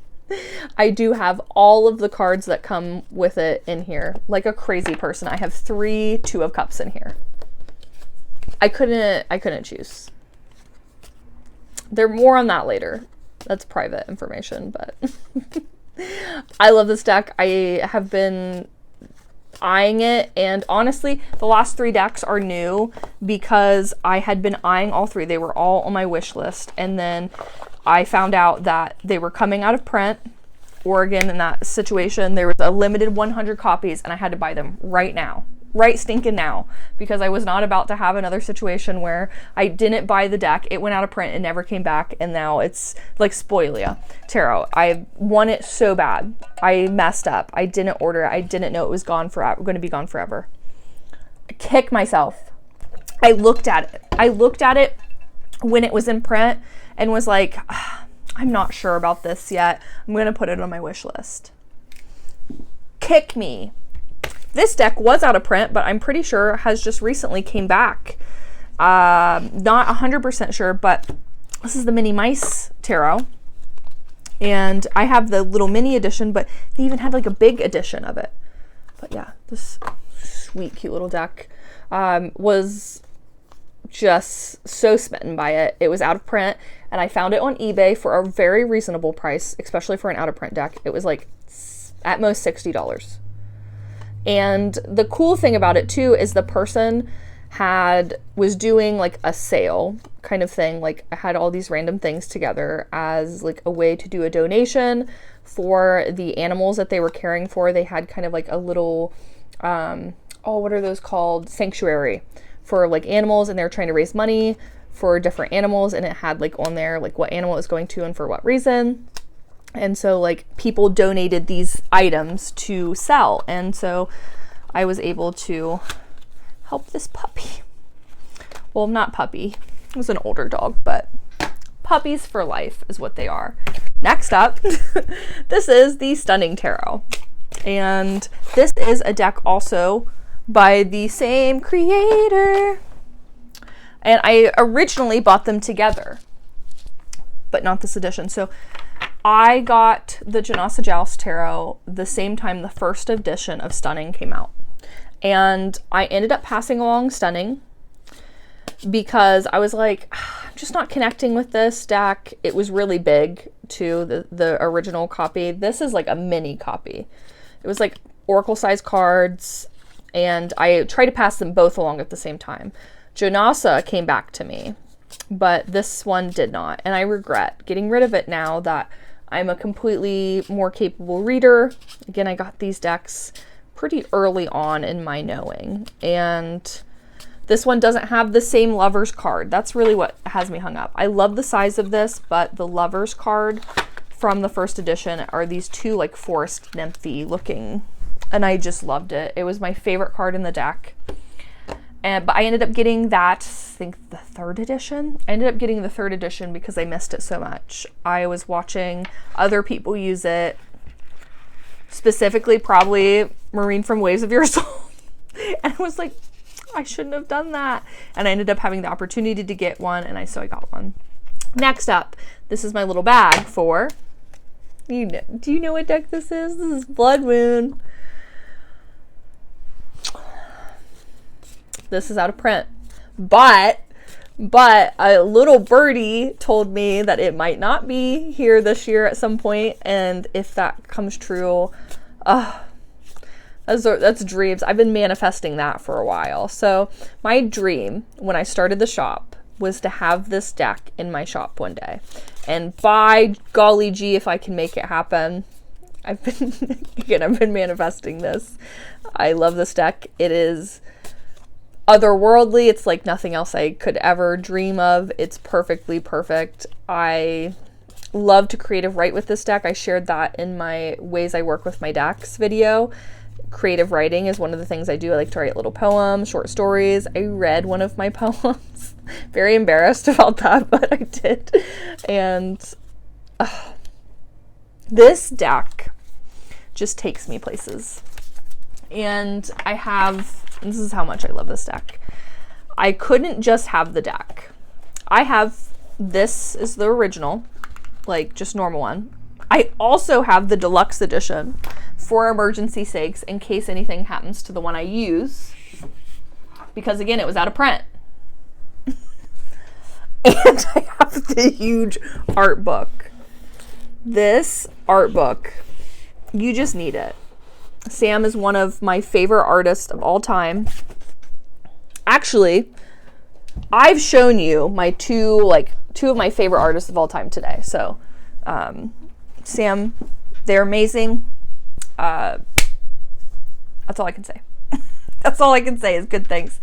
I do have all of the cards that come with it in here. Like a crazy person. I have 3 Two of Cups in here. I couldn't choose. There's more on that later. That's private information, but I love this deck. I have been eyeing it, and honestly, the last 3 decks are new because I had been eyeing all 3. They were all on my wish list, and then I found out that they were coming out of print. Oregon, in that situation, there was a limited 100 copies, and I had to buy them right now. Right stinking now, because I was not about to have another situation where I didn't buy the deck, it went out of print and never came back, and now it's like Spoilia Tarot. I want it so bad. I messed up. I didn't order it. I didn't know it was gone forever, going to be gone forever. I kick myself. I looked at it. I looked at it when it was in print and was like, I'm not sure about this yet. I'm going to put it on my wish list. Kick me. This deck was out of print, but I'm pretty sure has just recently came back. Not 100% sure, but this is the Mini Mice Tarot. And I have the little mini edition, but they even had like a big edition of it. But yeah, this sweet, cute little deck was just so smitten by it. It was out of print, and I found it on eBay for a very reasonable price, especially for an out of print deck. It was like at most $60. And the cool thing about it too is the person was doing like a sale kind of thing. Like I had all these random things together as like a way to do a donation for the animals that they were caring for. They had kind of like a little, what are those called? Sanctuary for like animals, and they were trying to raise money for different animals, and it had like on there like what animal it was going to and for what reason. And so like people donated these items to sell, and so I was able to help this puppy. Well, not puppy, it was an older dog, but puppies for life is what they are. Next up, this is the Stunning Tarot, and this is a deck also by the same creator, and I originally bought them together, but not this edition. So I got the Jonasa Jaus Tarot the same time the first edition of Stunning came out. And I ended up passing along Stunning because I was like, I'm just not connecting with this deck. It was really big too, the original copy. This is like a mini copy. It was like Oracle size cards, and I tried to pass them both along at the same time. Jonasa came back to me, but this one did not. And I regret getting rid of it now that I'm a completely more capable reader. Again, I got these decks pretty early on in my knowing. And this one doesn't have the same Lovers card. That's really what has me hung up. I love the size of this, but the Lovers card from the first edition are these 2 like forest nymphy looking, and I just loved it. It was my favorite card in the deck. But I ended up getting that, I think the 3rd edition. I ended up getting the 3rd edition because I missed it so much. I was watching other people use it, specifically probably Maureen from Waves of Your Soul. And I was like, I shouldn't have done that. And I ended up having the opportunity to get one, and so I got one. Next up, this is my little bag for, do you know what deck this is? This is Blood Moon. This is out of print, but a little birdie told me that it might not be here this year at some point, and if that comes true, that's dreams. I've been manifesting that for a while. So my dream when I started the shop was to have this deck in my shop one day, and by golly gee, if I can make it happen. I've been manifesting this. I love this deck. It is otherworldly. It's like nothing else I could ever dream of. It's perfectly perfect. I love to creative write with this deck. I shared that in my ways I work with my decks video. Creative writing is one of the things I do. I like to write little poems, short stories. I read one of my poems. Very embarrassed about that, but I did. And this deck just takes me places. And this is how much I love this deck. I couldn't just have the deck. This is the original, like just normal one. I also have the deluxe edition for emergency sakes in case anything happens to the one I use, because again, it was out of print. And I have the huge art book. This art book, you just need it. Sam is one of my favorite artists of all time. Actually, I've shown you my two of my favorite artists of all time today. So, Sam, they're amazing. That's all I can say. That's all I can say is good things.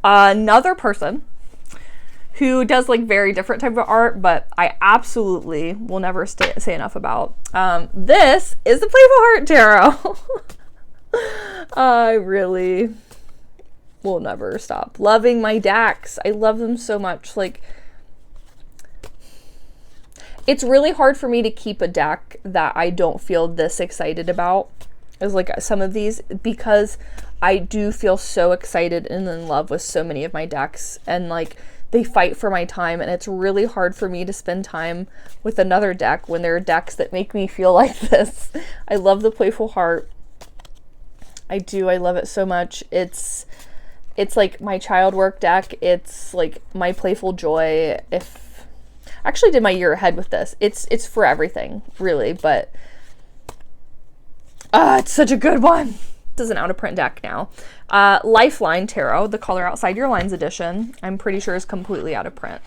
Another person who does like very different type of art, but I absolutely will never say enough about. This is the Playful Heart Tarot. I really will never stop loving my decks. I love them so much. Like, it's really hard for me to keep a deck that I don't feel this excited about as like some of these, because I do feel so excited and in love with so many of my decks, and like they fight for my time, and it's really hard for me to spend time with another deck when there are decks that make me feel like this. I love the Playful Heart. I do. I love it so much. It's like my child work deck. It's like my playful joy. I actually did my year ahead with this. It's for everything, really, but it's such a good one. This is an out of print deck now. Lifeline Tarot, the Color Outside Your Lines edition, I'm pretty sure is completely out of print.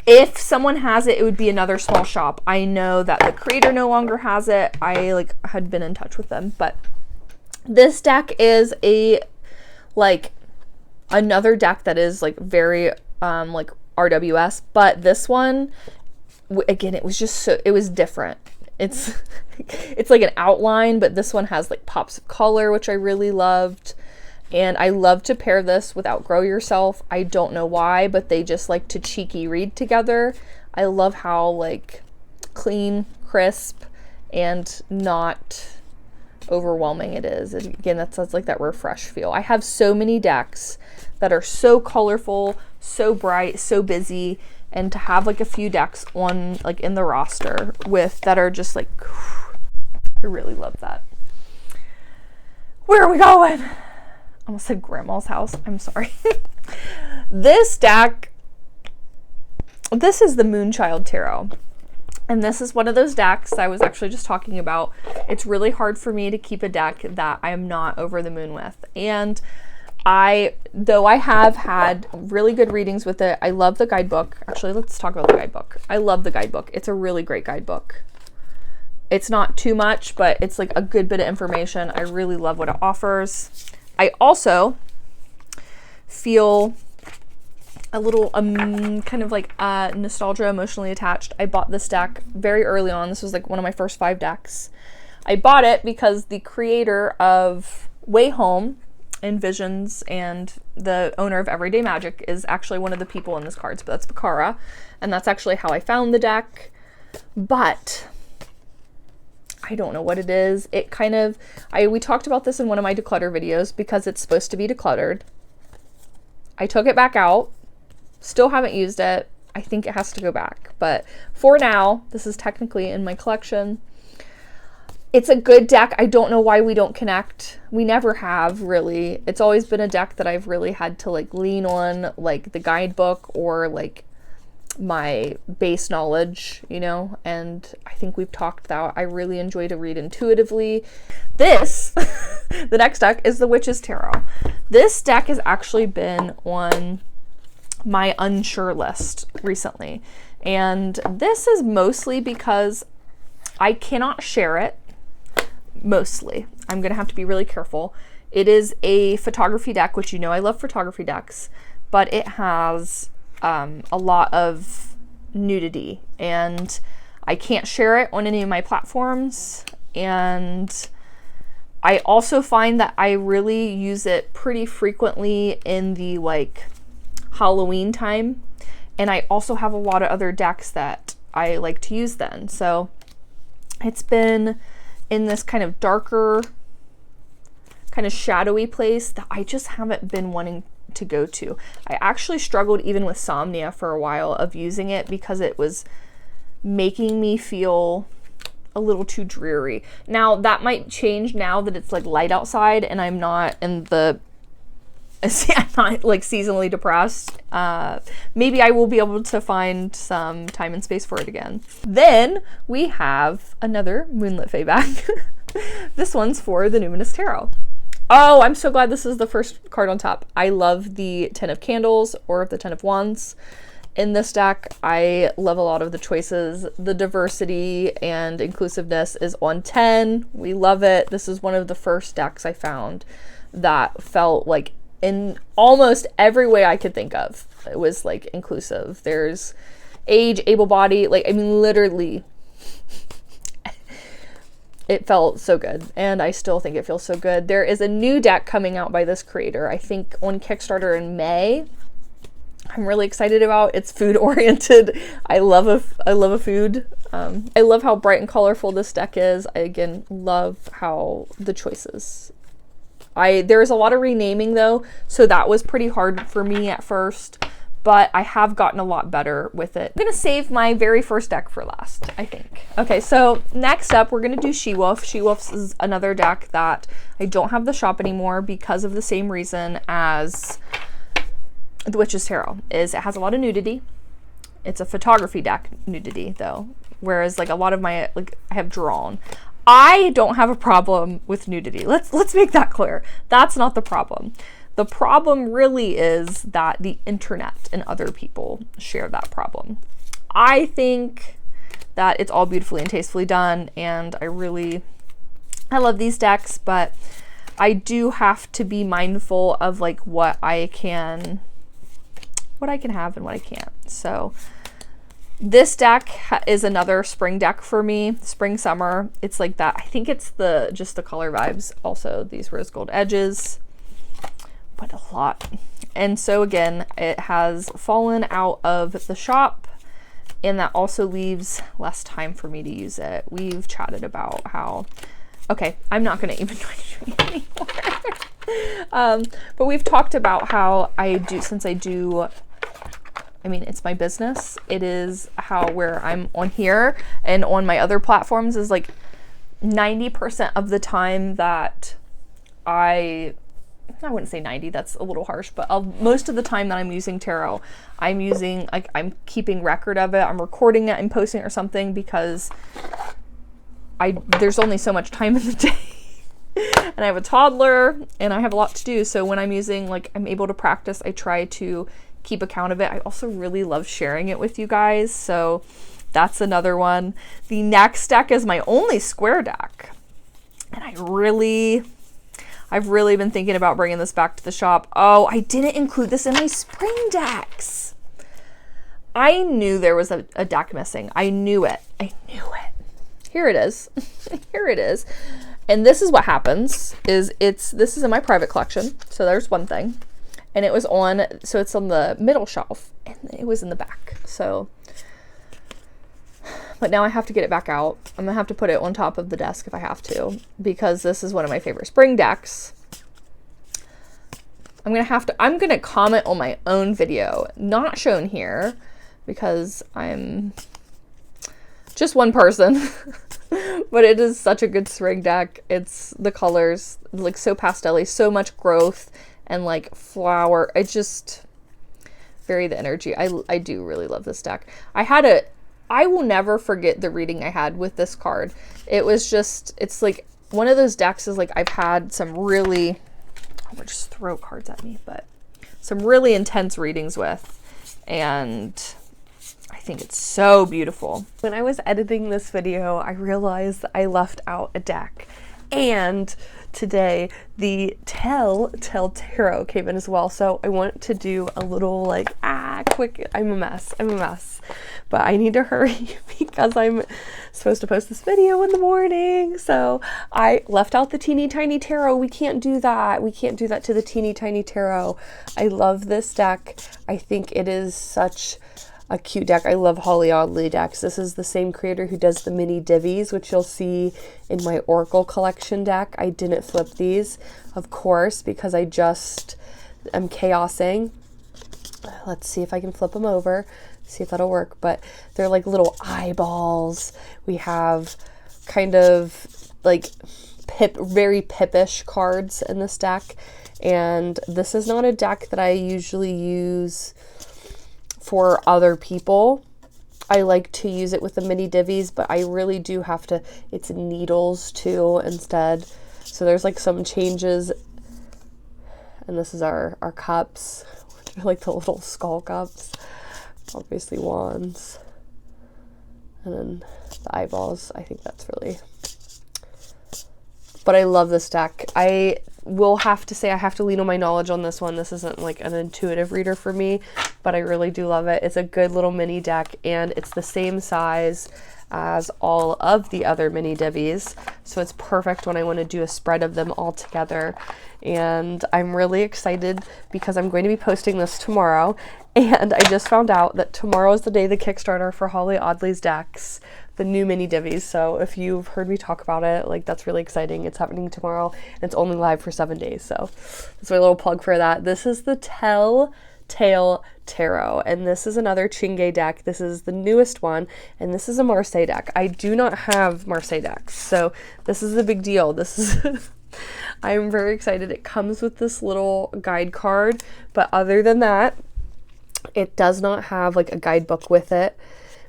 If someone has it, it would be another small shop. I know that the creator no longer has it. I like had been in touch with them, but this deck is another deck that is like very like RWS, but this one, again, it was different. It's like an outline, but this one has like pops of color, which I really loved. And I love to pair this with Outgrow Yourself. I don't know why, but they just like to cheeky read together. I love how like clean, crisp, and not overwhelming it is. Again, that's like that refresh feel. I have so many decks that are so colorful, so bright, so busy, and to have like a few decks on like in the roster with that are just like, I really love that. Where are we going? I almost said grandma's house. I'm sorry. This deck, this is the Moonchild Tarot. And this is one of those decks I was actually just talking about. It's really hard for me to keep a deck that I am not over the moon with. And though I have had really good readings with it, I love the guidebook. Actually, let's talk about the guidebook. I love the guidebook. It's a really great guidebook. It's not too much, but it's like a good bit of information. I really love what it offers. I also feel a little kind of like nostalgia, emotionally attached. I bought this deck very early on. This was like one of my first 5 decks. I bought it because the creator of Wayhome and Visions and the owner of Everyday Magic is actually one of the people in this cards, but that's Caro, and that's actually how I found the deck. But I don't know what it is. It kind of, we talked about this in one of my declutter videos because it's supposed to be decluttered. I took it back out. Still haven't used it. I think it has to go back. But for now, this is technically in my collection. It's a good deck. I don't know why we don't connect. We never have, really. It's always been a deck that I've really had to like lean on, like the guidebook or like my base knowledge, you know, and I think we've talked that I really enjoy to read intuitively. This, the next deck is the Witch's Tarot. This deck has actually been on my unsure list recently, and this is mostly because I cannot share it. Mostly, I'm gonna have to be really careful. It is a photography deck, which you know I love photography decks, but it has a lot of nudity, and I can't share it on any of my platforms. And I also find that I really use it pretty frequently in the like Halloween time, and I also have a lot of other decks that I like to use then. So it's been in this kind of darker, kind of shadowy place that I just haven't been wanting to go to. I actually struggled even with Somnia for a while of using it because it was making me feel a little too dreary. Now that might change now that it's like light outside and I'm not in the I'm not like seasonally depressed. Maybe I will be able to find some time and space for it again. Then we have another Moonlit Fae back. This one's for the Numinous Tarot. Oh, I'm so glad this is the first card on top. I love the Ten of Candles or the Ten of Wands. In this deck, I love a lot of the choices. The diversity and inclusiveness is on 10. We love it. This is one of the first decks I found that felt like in almost every way I could think of. It was like inclusive. There's age, able-bodied, like, I mean, literally, it felt so good. And I still think it feels so good. There is a new deck coming out by this creator, I think on Kickstarter in May. I'm really excited about. It's food oriented. I love a food. I love how bright and colorful this deck is. I again love how the choices. There's a lot of renaming though, so that was pretty hard for me at first, but I have gotten a lot better with it. I'm gonna save my very first deck for last, I think. Okay, so next up we're gonna do Shewolfe. Shewolfe is another deck that I don't have the shop anymore because of the same reason as the Witch's Tarot. It has a lot of nudity. It's a photography deck nudity though, whereas like a lot of my, like, I have drawn. I don't have a problem with nudity. Let's make that clear. That's not the problem. The problem really is that the internet and other people share that problem. I think that it's all beautifully and tastefully done, and I love these decks, but I do have to be mindful of like what I can have and what I can't. So this deck is another spring deck for me. Spring, summer. It's like that. I think it's just the color vibes. Also these rose gold edges, but a lot. And so again, it has fallen out of the shop, and that also leaves less time for me to use it. We've chatted about how, okay, I'm not going to even try to do it anymore. But we've talked about how I mean, it's my business. It is where I'm on here and on my other platforms is like 90% of the time that I wouldn't say 90, that's a little harsh, but most of the time that I'm using tarot, I'm keeping record of it. I'm recording it and posting it or something because there's only so much time in the day. And I have a toddler and I have a lot to do. So when I'm using, like, I'm able to practice, I try to keep account of it. I also really love sharing it with you guys, so that's another one. The next deck is my only square deck, and I've really been thinking about bringing this back to the shop. Oh, I didn't include this in my spring decks. I knew there was a deck missing. I knew it. Here it is. Here it is. And this is what happens is this is in my private collection, so there's one thing. And it was it's on the middle shelf, and it was in the back. So, but now I have to get it back out. I'm gonna have to put it on top of the desk if I have to, because this is one of my favorite spring decks. I'm gonna comment on my own video, not shown here, because I'm just one person. But it is such a good spring deck. It's the colors, like, so pastel-y, so much growth and like flower. It's just very the energy. I do really love this deck. I will never forget the reading I had with this card. It was just, it's like one of those decks is like I've had some really, I'll just throw cards at me, but some really intense readings with, and I think it's so beautiful. When I was editing this video, I realized that I left out a deck, and today the Tell Tarot came in as well. So I want to do a little like quick, I'm a mess, but I need to hurry because I'm supposed to post this video in the morning. So I left out the teeny tiny tarot. We can't do that to the teeny tiny tarot. I love this deck. I think it is such a cute deck. I love Holly Oddly decks. This is the same creator who does the mini divvies, which you'll see in my Oracle collection deck. I didn't flip these, of course, because I just am chaosing. Let's see if I can flip them over, see if that'll work. But they're like little eyeballs. We have kind of like very pippish cards in this deck. And this is not a deck that I usually use for other people. I like to use it with the mini divvies, but I really do have to, it's needles too instead. So there's like some changes. And this is our cups, like the little skull cups. Obviously wands. And then the eyeballs. I think that's really... But I love this deck. I will have to say I have to lean on my knowledge on this one. This isn't like an intuitive reader for me, but I really do love it. It's a good little mini deck, and it's the same size as all of the other mini divvies, so it's perfect when I want to do a spread of them all together. And I'm really excited because I'm going to be posting this tomorrow, and I just found out that tomorrow is the day the Kickstarter for Holly Audley's decks, the new mini divvies. So if you've heard me talk about it, like, that's really exciting. It's happening tomorrow, and it's only live for 7 days, so that's my little plug for that. This is the Telltale Tarot, and this is another Chingay deck. This is the newest one, and this is a Marseille deck. I do not have Marseille decks, so this is the big deal. This is I'm very excited. It comes with this little guide card, but other than that, it does not have like a guidebook with it.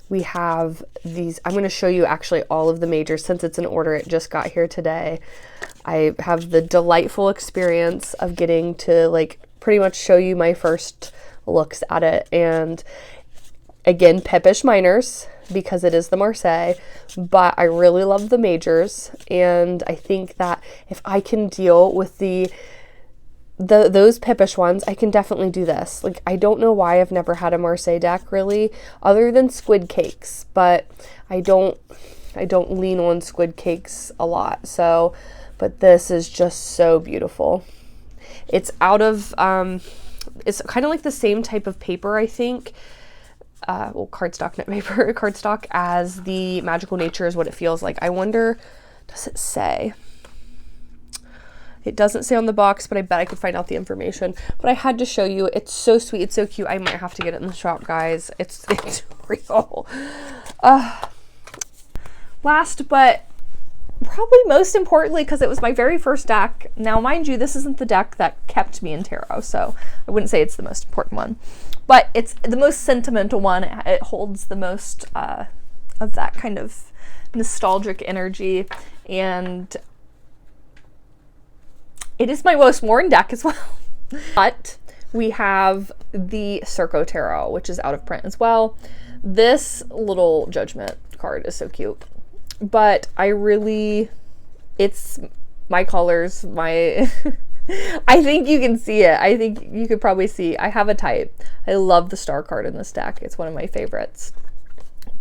We have these, I'm going to show you actually all of the majors since it's in order. It just got here today. I have the delightful experience of getting to like pretty much show you my first looks at it. And again, Peppish Minors, because it is the Marseille, but I really love the majors, and I think that if I can deal with those Pippish ones, I can definitely do this. Like, I don't know why I've never had a Marseille deck really, other than squid cakes, but I don't lean on squid cakes a lot. So, but this is just so beautiful. It's out of, it's kind of like the same type of paper, I think. Well, cardstock, not paper, cardstock, as the Magical Nature is what it feels like. I wonder, does it say? It doesn't say on the box, but I bet I could find out the information. But I had to show you. It's so sweet. It's so cute. I might have to get it in the shop, guys. It's real. Last, but probably most importantly, because it was my very first deck. Now, mind you, this isn't the deck that kept me in tarot, so I wouldn't say it's the most important one. But it's the most sentimental one. It holds the most of that kind of nostalgic energy, and it is my most worn deck as well. But we have the Circo Tarot, which is out of print as well. This little Judgment card is so cute. But it's my colors, my... I think you can see it. I think you could probably see. I have a type. I love the star card in this deck. It's one of my favorites.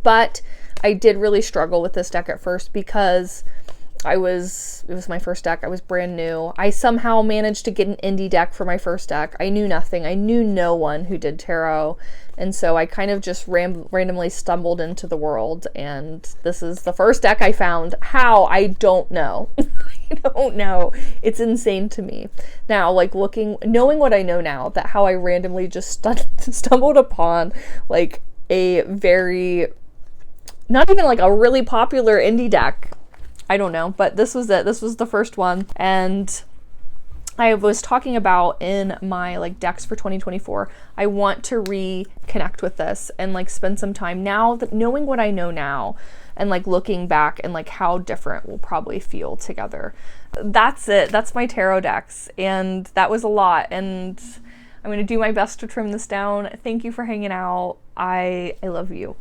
But I did really struggle with this deck at first because it was my first deck. I was brand new. I somehow managed to get an indie deck for my first deck. I knew nothing. I knew no one who did tarot. And so I kind of just randomly stumbled into the world. And this is the first deck I found. How? I don't know. I don't know. It's insane to me. Now, like knowing what I know now, that how I randomly just stumbled upon like a very, not even like a really popular indie deck. I don't know, but this was it. This was the first one. And I was talking about in my like decks for 2024, I want to reconnect with this and like spend some time now that knowing what I know now and like looking back and like how different we'll probably feel together. That's it. That's my tarot decks. And that was a lot. And I'm going to do my best to trim this down. Thank you for hanging out. I love you.